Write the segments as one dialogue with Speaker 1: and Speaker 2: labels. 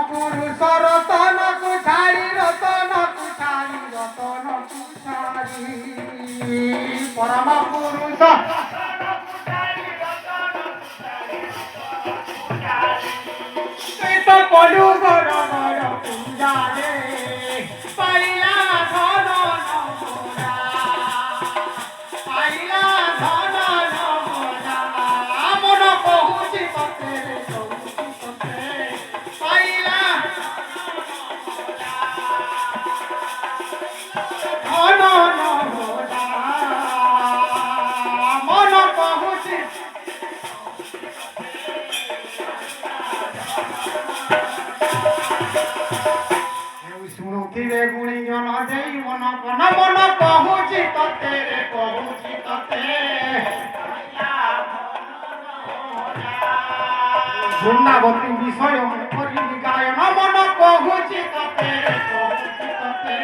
Speaker 1: পুরুষ রতনকু ছাড়ি রতনকু ছাড়ি রতনকু ছাড়ি পরম পুরুষ তুই তো কলু গর গর পূজারে পাইলা ধন নমরা পাইলা ধন নমরা মন কহুছি ততে পাইলা ধন নমরা মন কহুছি শুণুথিবে গুণীজন দেই মন কন মন কহুছি ততে রে কহুছি ততে বৃন্দাবতী বিষয় করিবি গায়ন মন কহুছি ততে রে কহুছি ততে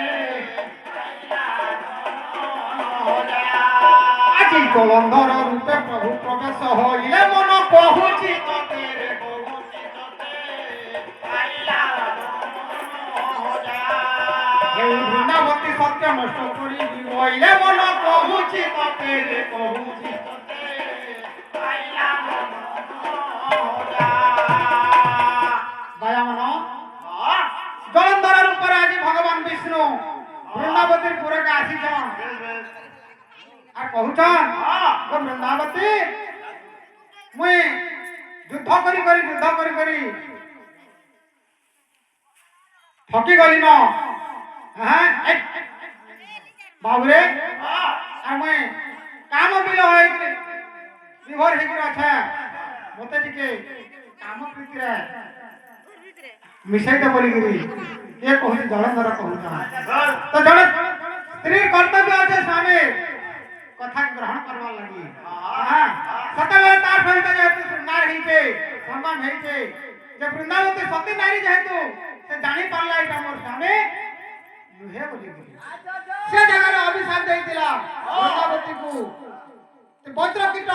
Speaker 1: আজি জলন্ধর রূপে প্রভু প্রবেশ হইলে মন কহুছি ততে রে কহুছি ততে এই বৃন্দাবতী সত্য নষ্ট করি বইলে মন কহুছি ততে রে কহুছি ততে দয়ামন জলন্ধরের উপরে আজি ভগবান বিষ্ণু বৃন্দাবতীর পুরকে আসিছন আর কহুছন বৃন্দাবতী মুই যুদ্ধ করি ঠকি গলি ন হ্যাঁ বাবুরে আর মুই কাম বিল হইকি বিভোর হইকি আছে মতে টিকে কাম প্রীতিরে মিশাইতে বলিকি কে কহুছি জলন্ধর কহুছন তো জল স্ত্রী কর্তব্য আছে স্বামী কথা গ্রহণ করবার লাগি হ্যাঁ সতবেলে তার সহিত যেহেতু শৃঙ্গার হইছে সঙ্গম হইছে যে বৃন্দাবতী সতী নারী যেহেতু সে জানি পারলা এটা মোর স্বামী নুহে বলি সে জায়গায় অভিশাপ ଦେଇଥିଲା বৃন্ଦାবତୀକୁ ବଜ୍ରକୀଟ